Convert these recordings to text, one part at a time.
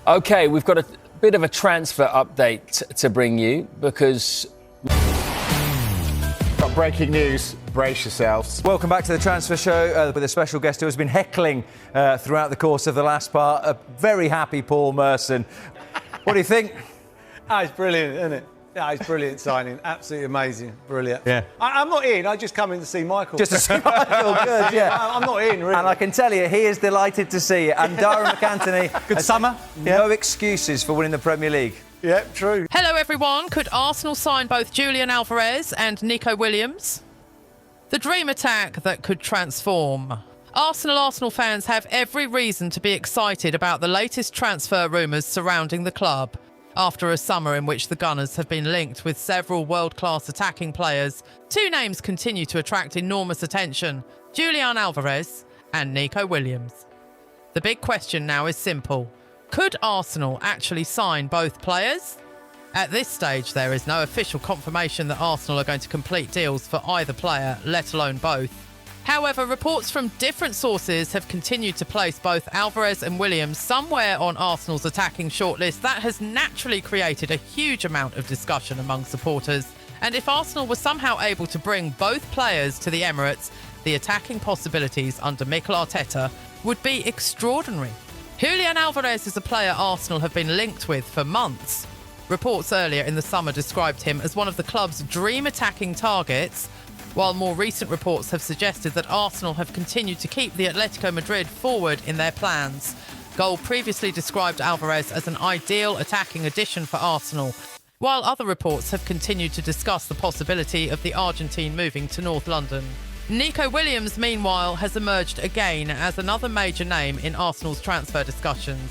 OK, we've got a bit of a transfer update to bring you because... Got breaking news. Brace yourselves. Welcome back to the Transfer Show with a special guest who has been heckling throughout the course of the last part. A very happy Paul Merson. What do you think? It's brilliant, isn't it? Yeah, it's brilliant signing. Absolutely amazing. Brilliant. Yeah. I'm not in. I just come in to see Michael. Just to see Michael. Good, yeah. I'm not in, really. And I can tell you, he is delighted to see you. And Dara McAntony. Good summer. No excuses for winning the Premier League. Yeah, true. Hello, everyone. Could Arsenal sign both Julian Alvarez and Nico Williams? The dream attack that could transform. Arsenal fans have every reason to be excited about the latest transfer rumours surrounding the club. After a summer in which the Gunners have been linked with several world-class attacking players, two names continue to attract enormous attention: Julian Alvarez and Nico Williams. The big question now is simple. Could Arsenal actually sign both players? At this stage, there is no official confirmation that Arsenal are going to complete deals for either player, let alone both. However, reports from different sources have continued to place both Alvarez and Williams somewhere on Arsenal's attacking shortlist. That has naturally created a huge amount of discussion among supporters. And if Arsenal were somehow able to bring both players to the Emirates, the attacking possibilities under Mikel Arteta would be extraordinary. Julian Alvarez is a player Arsenal have been linked with for months. Reports earlier in the summer described him as one of the club's dream attacking targets, while more recent reports have suggested that Arsenal have continued to keep the Atletico Madrid forward in their plans. Goal previously described Alvarez as an ideal attacking addition for Arsenal, while other reports have continued to discuss the possibility of the Argentine moving to North London. Nico Williams, meanwhile, has emerged again as another major name in Arsenal's transfer discussions.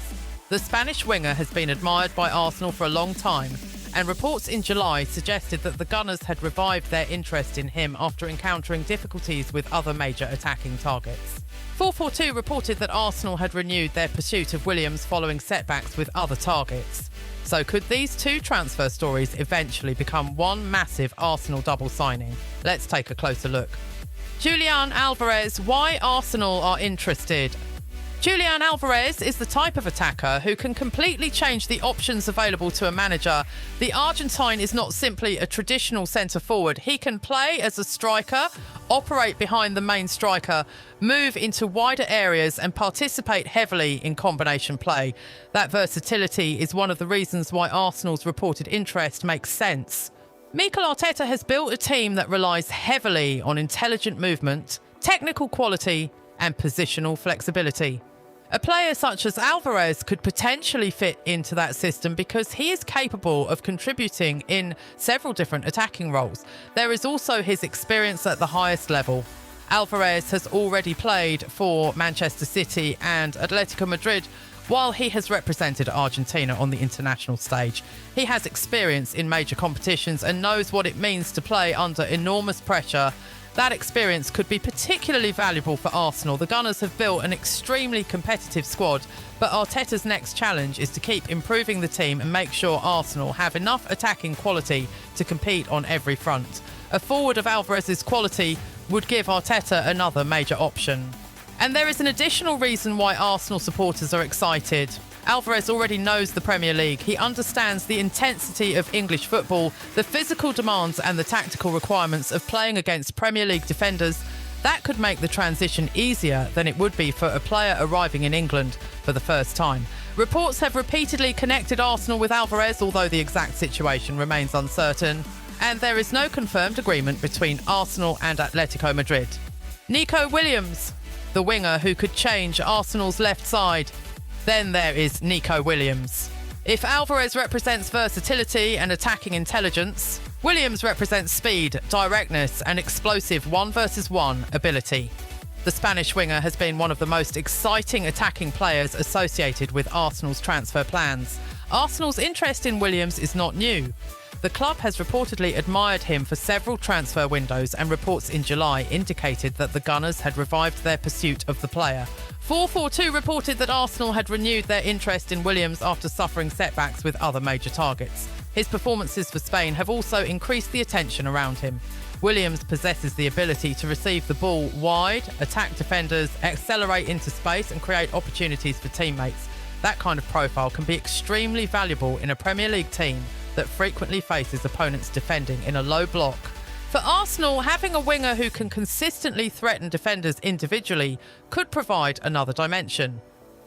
The Spanish winger has been admired by Arsenal for a long time, and reports in July suggested that the Gunners had revived their interest in him after encountering difficulties with other major attacking targets. 442 reported that Arsenal had renewed their pursuit of Williams following setbacks with other targets. So could these two transfer stories eventually become one massive Arsenal double signing? Let's take a closer look. Julian Alvarez, why Arsenal are interested. Julian Alvarez is the type of attacker who can completely change the options available to a manager. The Argentine is not simply a traditional centre-forward. He can play as a striker, operate behind the main striker, move into wider areas and participate heavily in combination play. That versatility is one of the reasons why Arsenal's reported interest makes sense. Mikel Arteta has built a team that relies heavily on intelligent movement, technical quality and positional flexibility. A player such as Alvarez could potentially fit into that system because he is capable of contributing in several different attacking roles. There is also his experience at the highest level. Alvarez has already played for Manchester City and Atletico Madrid, while he has represented Argentina on the international stage. He has experience in major competitions and knows what it means to play under enormous pressure. That experience could be particularly valuable for Arsenal. The Gunners have built an extremely competitive squad, but Arteta's next challenge is to keep improving the team and make sure Arsenal have enough attacking quality to compete on every front. A forward of Alvarez's quality would give Arteta another major option. And there is an additional reason why Arsenal supporters are excited. Alvarez already knows the Premier League. He understands the intensity of English football, the physical demands and the tactical requirements of playing against Premier League defenders. That could make the transition easier than it would be for a player arriving in England for the first time. Reports have repeatedly connected Arsenal with Alvarez, although the exact situation remains uncertain. And there is no confirmed agreement between Arsenal and Atletico Madrid. Nico Williams, the winger who could change Arsenal's left side. Then there is Nico Williams. If Alvarez represents versatility and attacking intelligence, Williams represents speed, directness and explosive 1-versus-1 ability. The Spanish winger has been one of the most exciting attacking players associated with Arsenal's transfer plans. Arsenal's interest in Williams is not new. The club has reportedly admired him for several transfer windows, and reports in July indicated that the Gunners had revived their pursuit of the player. 442 reported that Arsenal had renewed their interest in Williams after suffering setbacks with other major targets. His performances for Spain have also increased the attention around him. Williams possesses the ability to receive the ball wide, attack defenders, accelerate into space and create opportunities for teammates. That kind of profile can be extremely valuable in a Premier League team that frequently faces opponents defending in a low block. For Arsenal, having a winger who can consistently threaten defenders individually could provide another dimension.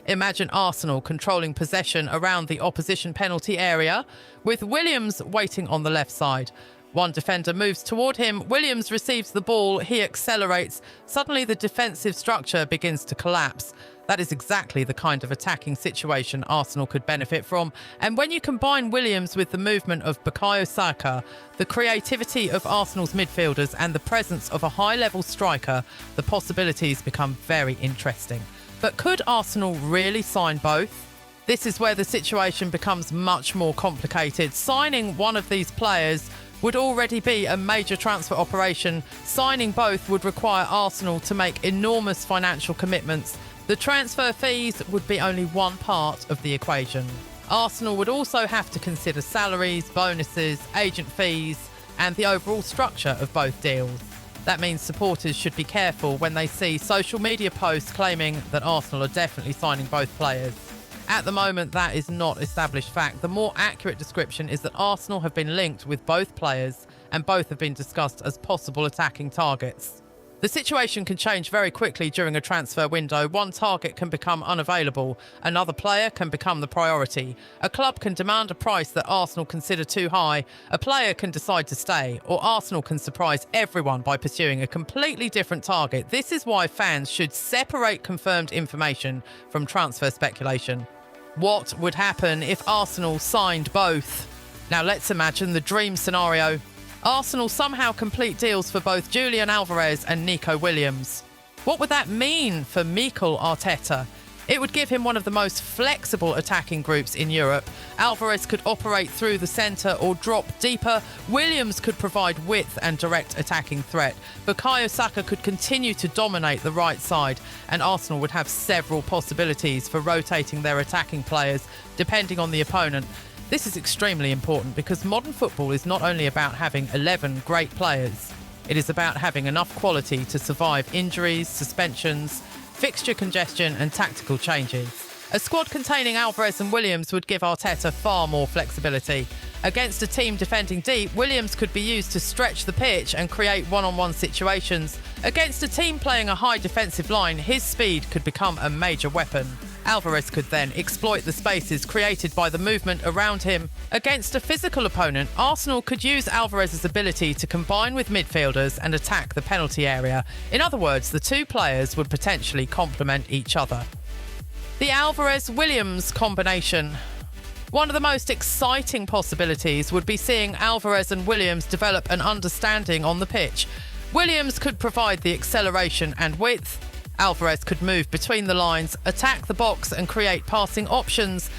Imagine Arsenal controlling possession around the opposition penalty area, with Williams waiting on the left side. One defender moves toward him, Williams receives the ball, he accelerates. Suddenly the defensive structure begins to collapse. That is exactly the kind of attacking situation Arsenal could benefit from. And when you combine Williams with the movement of Bukayo Saka, the creativity of Arsenal's midfielders and the presence of a high-level striker, the possibilities become very interesting. But could Arsenal really sign both? This is where the situation becomes much more complicated. Signing one of these players would already be a major transfer operation. Signing both would require Arsenal to make enormous financial commitments. The transfer fees would be only one part of the equation. Arsenal would also have to consider salaries, bonuses, agent fees, and the overall structure of both deals. That means supporters should be careful when they see social media posts claiming that Arsenal are definitely signing both players. At the moment, that is not established fact. The more accurate description is that Arsenal have been linked with both players and both have been discussed as possible attacking targets. The situation can change very quickly during a transfer window. One target can become unavailable. Another player can become the priority. A club can demand a price that Arsenal consider too high. A player can decide to stay. Or Arsenal can surprise everyone by pursuing a completely different target. This is why fans should separate confirmed information from transfer speculation. What would happen if Arsenal signed both? Now let's imagine the dream scenario. Arsenal somehow complete deals for both Julian Alvarez and Nico Williams. What would that mean for Mikel Arteta? It would give him one of the most flexible attacking groups in Europe. Alvarez could operate through the centre or drop deeper. Williams could provide width and direct attacking threat. Bukayo Saka could continue to dominate the right side, and Arsenal would have several possibilities for rotating their attacking players depending on the opponent. This is extremely important because modern football is not only about having 11 great players, it is about having enough quality to survive injuries, suspensions, fixture congestion and tactical changes. A squad containing Alvarez and Williams would give Arteta far more flexibility. Against a team defending deep, Williams could be used to stretch the pitch and create one-on-one situations. Against a team playing a high defensive line, his speed could become a major weapon. Alvarez could then exploit the spaces created by the movement around him. Against a physical opponent, Arsenal could use Alvarez's ability to combine with midfielders and attack the penalty area. In other words, the two players would potentially complement each other. The Alvarez-Williams combination. One of the most exciting possibilities would be seeing Alvarez and Williams develop an understanding on the pitch. Williams could provide the acceleration and width. Alvarez could move between the lines, attack the box and create passing options.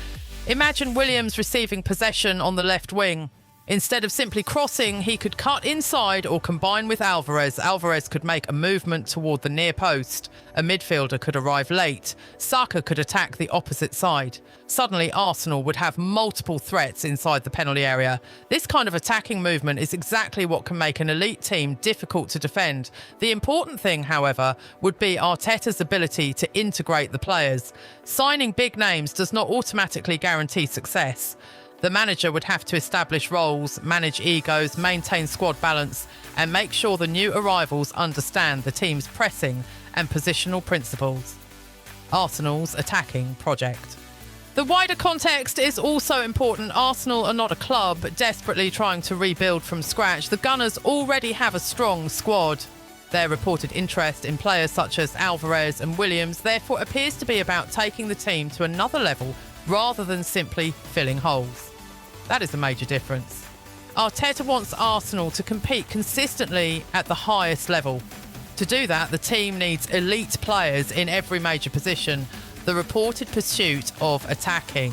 Imagine Williams receiving possession on the left wing. Instead of simply crossing, he could cut inside or combine with Alvarez. Alvarez could make a movement toward the near post. A midfielder could arrive late. Saka could attack the opposite side. Suddenly, Arsenal would have multiple threats inside the penalty area. This kind of attacking movement is exactly what can make an elite team difficult to defend. The important thing, however, would be Arteta's ability to integrate the players. Signing big names does not automatically guarantee success. The manager would have to establish roles, manage egos, maintain squad balance, and make sure the new arrivals understand the team's pressing and positional principles. Arsenal's attacking project. The wider context is also important. Arsenal are not a club desperately trying to rebuild from scratch. The Gunners already have a strong squad. Their reported interest in players such as Alvarez and Williams therefore appears to be about taking the team to another level rather than simply filling holes. That is a major difference. Arteta wants Arsenal to compete consistently at the highest level. To do that, the team needs elite players in every major position. The reported pursuit of attacking